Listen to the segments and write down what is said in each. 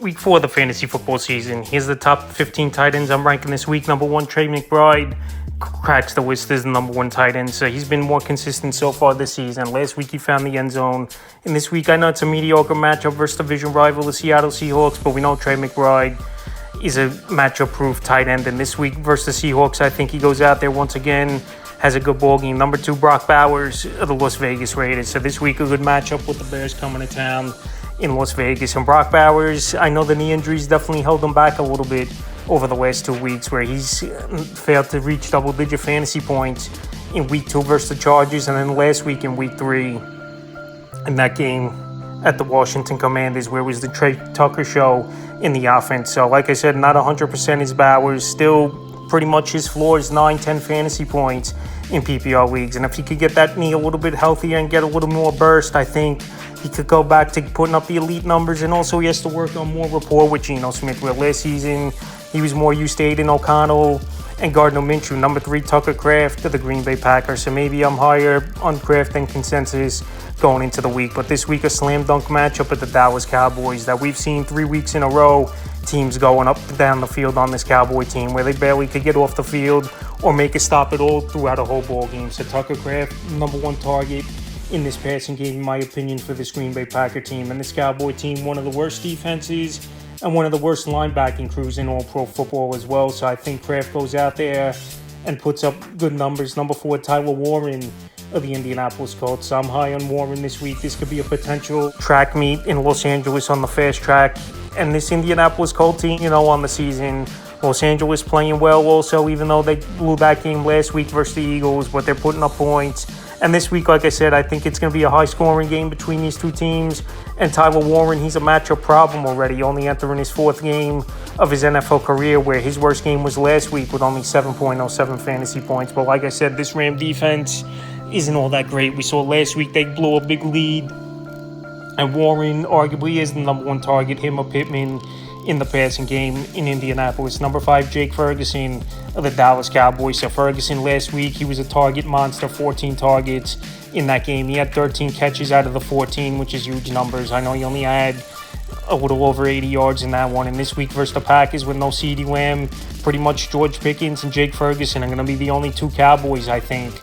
Week 4 of the fantasy football season. Here's the top 15 tight ends I'm ranking this week. Number 1, Trey McBride cracks the list as the number 1 tight end. So he's been more consistent so far this season. Last week he found the end zone. And this week I know it's a mediocre matchup versus division rival, the Seattle Seahawks, but we know Trey McBride is a matchup-proof tight end. And this week versus the Seahawks, I think he goes out there once again, has a good ball game. Number 2, Brock Bowers of the Las Vegas Raiders. So this week a good matchup with the Bears coming to town in Las Vegas. And Brock Bowers, I know the knee injuries definitely held him back a little bit over the last 2 weeks, where he's failed to reach double-digit fantasy points in Week 2 versus the Chargers, and then last week in Week 3 in that game at the Washington Commanders, where it was the Trey Tucker show in the offense. So like I said, not 100% is Bowers. Still pretty much his floor is 9-10 fantasy points in PPR leagues. And if he could get that knee a little bit healthier and get a little more burst, I think he could go back to putting up the elite numbers. And also he has to work on more rapport with Geno Smith, where last season he was more used to Aiden O'Connell and Gardner Minshew. Number 3, Tucker Kraft of the Green Bay Packers. So maybe I'm higher on Kraft than consensus going into the week. But this week a slam dunk matchup with the Dallas Cowboys that we've seen 3 weeks in a row. Teams going up and down the field on this Cowboy team where they barely could get off the field or make a stop at all throughout a whole ball game. So Tucker Kraft, number 1 target in this passing game, in my opinion, for this Green Bay Packer team. And this Cowboy team, one of the worst defenses and one of the worst linebacking crews in all pro football as well. So I think Kraft goes out there and puts up good numbers. Number 4, Tyler Warren of the Indianapolis Colts. So I'm high on Warren this week. This could be a potential track meet in Los Angeles on the fast track. And this Indianapolis Colts team, on the season, Los Angeles playing well also, even though they blew that game last week versus the Eagles, but they're putting up points. And this week, like I said, I think it's going to be a high-scoring game between these two teams. And Tyler Warren, he's a matchup problem already, only entering his 4th game of his NFL career, where his worst game was last week with only 7.07 fantasy points. But like I said, this Ram defense isn't all that great. We saw last week they blew a big lead, and Warren arguably is the number 1 target, him or Pittman, in the passing game in Indianapolis. Number 5, Jake Ferguson of the Dallas Cowboys. So Ferguson last week, he was a target monster, 14 targets in that game. He had 13 catches out of the 14, which is huge numbers. I know he only had a little over 80 yards in that one. And this week versus the Packers with no CeeDee Lamb, pretty much George Pickens and Jake Ferguson are going to be the only 2 Cowboys, I think,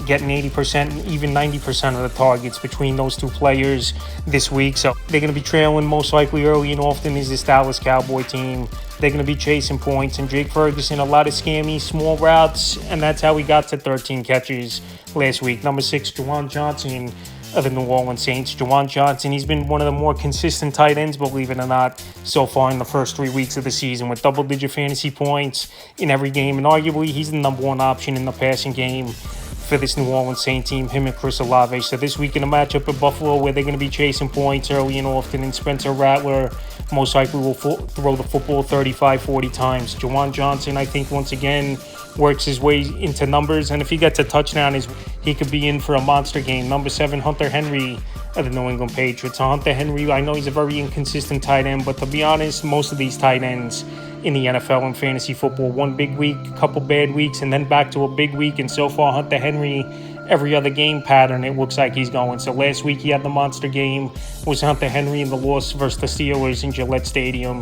getting 80%, even 90% of the targets between those 2 players this week. So they're going to be trailing most likely early and often is this Dallas Cowboy team. They're going to be chasing points. And Jake Ferguson, a lot of scammy, small routes, and that's how he got to 13 catches last week. Number 6, Juwan Johnson of the New Orleans Saints. Juwan Johnson, he's been one of the more consistent tight ends, believe it or not, so far in the first 3 weeks of the season with double-digit fantasy points in every game. And arguably, he's the number 1 option in the passing game for this New Orleans Saints team, him and Chris Olave. So this week in a matchup at Buffalo where they're going to be chasing points early and often, and Spencer Rattler most likely will throw the football 35, 40 times. Juwan Johnson, I think, once again, works his way into numbers, and if he gets a touchdown, he could be in for a monster game. Number 7, Hunter Henry of the New England Patriots. So Hunter Henry, I know he's a very inconsistent tight end, but to be honest, most of these tight ends in the NFL and fantasy football, 1 big week, a couple bad weeks, and then back to a big week. And so far, Hunter Henry, every other game pattern, it looks like he's going. So last week he had the monster game, was Hunter Henry in the loss versus the Steelers in Gillette Stadium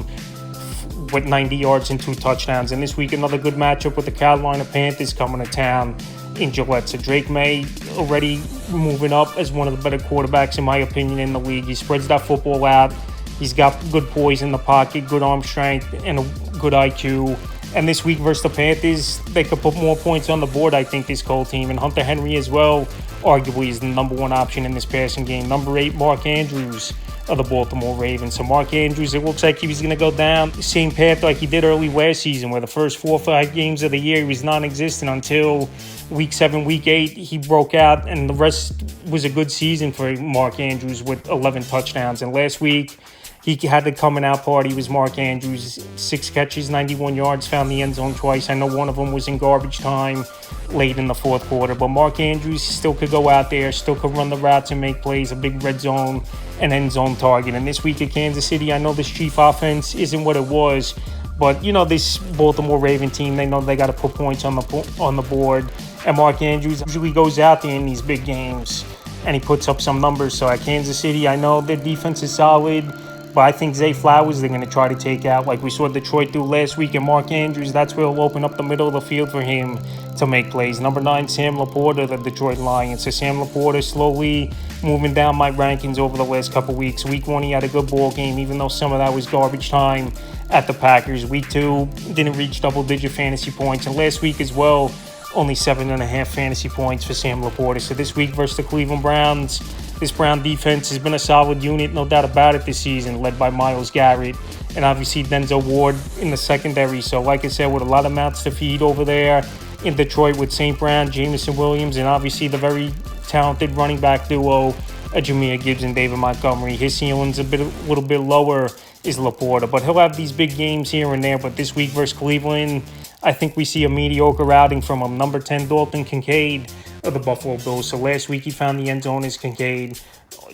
with 90 yards and 2 touchdowns. And this week, another good matchup with the Carolina Panthers coming to town in Gillette. So Drake May already moving up as one of the better quarterbacks, in my opinion, in the league. He spreads that football out. He's got good poise in the pocket, good arm strength, and a good IQ. And this week versus the Panthers, they could put more points on the board, I think, this Colts team. And Hunter Henry as well, arguably, is the number 1 option in this passing game. Number 8, Mark Andrews of the Baltimore Ravens. So Mark Andrews, it looks like he was going to go down the same path like he did early last season, where the first 4 or 5 games of the year he was non-existent until Week 7, Week 8, he broke out, and the rest was a good season for Mark Andrews with 11 touchdowns. And last week, he had the coming out party. Was Mark Andrews, 6 catches, 91 yards, found the end zone twice. I know one of them was in garbage time late in the 4th quarter, but Mark Andrews still could go out there, still could run the routes and make plays, a big red zone and end zone target. And this week at Kansas City, I know this Chief offense isn't what it was, but this Baltimore Raven team, they know they got to put points on the board. And Mark Andrews usually goes out there in these big games and he puts up some numbers. So at Kansas City, I know their defense is solid. But I think Zay Flowers they're going to try to take out, like we saw Detroit do last week, and Mark Andrews, that's where he'll open up the middle of the field for him to make plays. Number 9, Sam Laporta, the Detroit Lions. So Sam Laporta slowly moving down my rankings over the last couple weeks. Week 1, he had a good ball game, even though some of that was garbage time at the Packers. Week 2, didn't reach double-digit fantasy points. And last week as well, only 7.5 fantasy points for Sam Laporta. So this week versus the Cleveland Browns, this Brown defense has been a solid unit, no doubt about it, this season, led by Myles Garrett and obviously Denzel Ward in the secondary. So like I said, with a lot of mouths to feed over there in Detroit with St. Brown, Jameson Williams, and obviously the very talented running back duo, Jahmyr Gibbs and David Montgomery. His ceiling's a little bit lower is Laporta, but he'll have these big games here and there. But this week versus Cleveland, I think we see a mediocre outing from him. Number 10, Dalton Kincaid of the Buffalo Bills. So last week he found the end zone as Kincaid.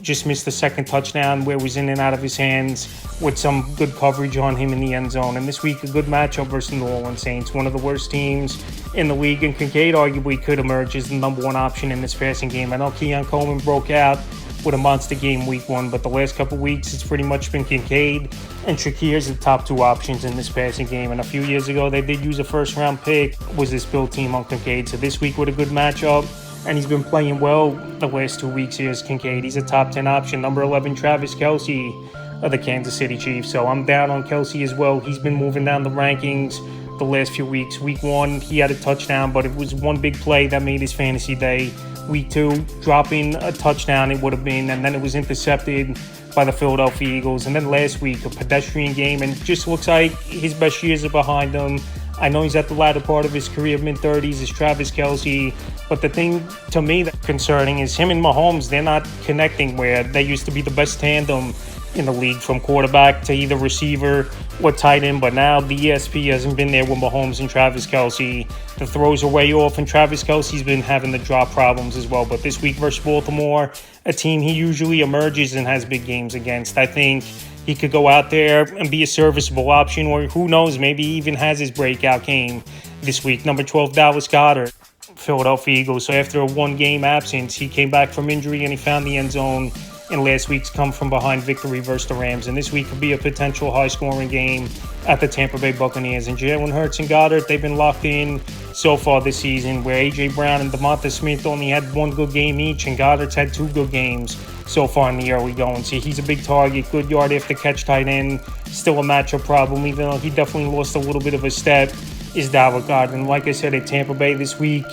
Just missed the second touchdown where it was in and out of his hands with some good coverage on him in the end zone. And this week, a good matchup versus the New Orleans Saints, one of the worst teams in the league. And Kincaid arguably could emerge as the number 1 option in this passing game. I know Keon Coleman broke out with a monster game week 1, but the last couple weeks it's pretty much been Kincaid and Shakir as the top 2 options in this passing game. And a few years ago they did use a first round pick, was this Bill team on Kincaid. So this week with a good matchup, and he's been playing well the last 2 weeks here as Kincaid. He's a top 10 option. Number 11, Travis Kelce of the Kansas City Chiefs. So I'm down on Kelce as well. He's been moving down the rankings the last few weeks. Week 1 he had a touchdown, but it was one big play that made his fantasy day. Week 2, dropping a touchdown it would have been, and then it was intercepted by the Philadelphia Eagles. And then last week, a pedestrian game, and it just looks like his best years are behind him. I know he's at the latter part of his career, mid-30s, is Travis Kelce. But the thing to me that's concerning is him and Mahomes, they're not connecting where they used to be the best tandem in the league, from quarterback to either receiver or tight end. But now the ESP hasn't been there with Mahomes and Travis Kelce. The throws are way off, and Travis Kelce's been having the drop problems as well. But this week versus Baltimore, a team he usually emerges and has big games against, I think he could go out there and be a serviceable option, or who knows, maybe he even has his breakout game this week. Number 12, Dallas Goedert, Philadelphia Eagles. So after a 1-game absence, he came back from injury and he found the end zone in last week's come-from-behind victory versus the Rams. And this week could be a potential high-scoring game at the Tampa Bay Buccaneers. And Jalen Hurts and Goddard, they've been locked in so far this season, where A.J. Brown and DeVonta Smith only had 1 good game each, and Goddard's had 2 good games so far in the early going. So he's a big target, good yard after catch tight end, still a matchup problem, even though he definitely lost a little bit of a step, is Dallas Goedert. And like I said, at Tampa Bay this week,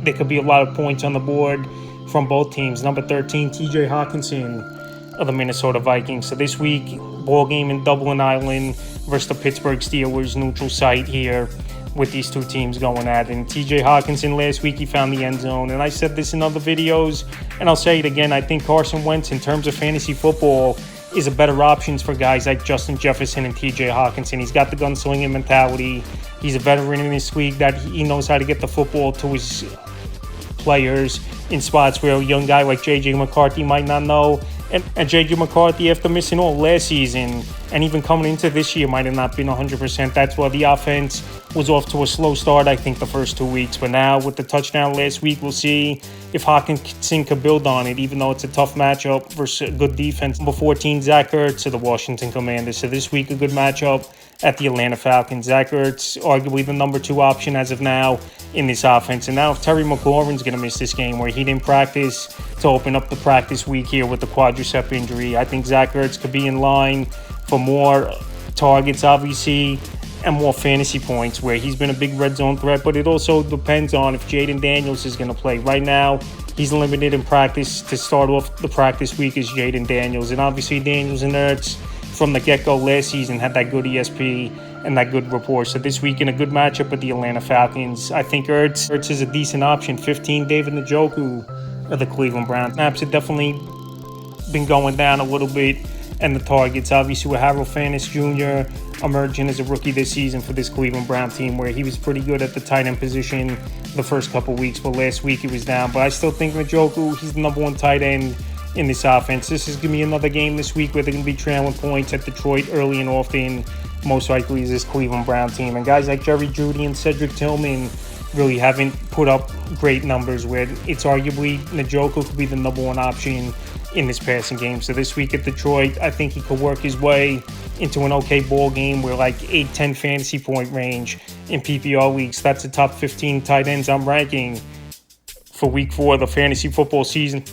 there could be a lot of points on the board from both teams. Number 13, TJ Hawkinson of the Minnesota Vikings. So this week, ball game in Dublin, Ireland versus the Pittsburgh Steelers, neutral site here with these 2 teams going at it. And TJ Hawkinson, last week he found the end zone. And I said this in other videos, and I'll say it again, I think Carson Wentz, in terms of fantasy football, is a better options for guys like Justin Jefferson and TJ Hawkinson. He's got the gunslinging mentality. He's a veteran in this league that he knows how to get the football to his players in spots where a young guy like J.J. McCarthy might not know. And J.J. McCarthy, after missing all last season and even coming into this year, might have not been 100%. That's why the offense was off to a slow start, I think, the first 2 weeks. But now with the touchdown last week, we'll see if Hawkinson can build on it, even though it's a tough matchup versus a good defense. Number 14, Zach Ertz of the Washington Commanders. So this week, a good matchup at the Atlanta Falcons. Zach Ertz, arguably the number 2 option as of now in this offense. And now if Terry McLaurin's going to miss this game, where he didn't practice to open up the practice week here with the quadricep injury, I think Zach Ertz could be in line for more targets, obviously, and more fantasy points, where he's been a big red zone threat. But it also depends on if Jaden Daniels is going to play. Right now, he's limited in practice. To start off the practice week is Jaden Daniels. And obviously Daniels and Ertz from the get-go last season had that good ESP and that good rapport. So this week in a good matchup with the Atlanta Falcons, I think Ertz is a decent option. 15, David Njoku of the Cleveland Browns. Snaps have definitely been going down a little bit, and the targets, obviously, with Harold Fannis Jr. emerging as a rookie this season for this Cleveland Brown team, where he was pretty good at the tight end position the first couple weeks, but last week he was down. But I still think Njoku, he's the number 1 tight end in this offense. This is going to be another game this week where they're going to be trailing points at Detroit early and often. Most likely is this Cleveland Brown team. And guys like Jerry Jeudy and Cedric Tillman really haven't put up great numbers, where it's arguably Njoku could be the number 1 option in this passing game. So this week at Detroit, I think he could work his way into an okay ball game where like 8-10 fantasy point range in PPR weeks. That's the top 15 tight ends I'm ranking for week 4 of the fantasy football season.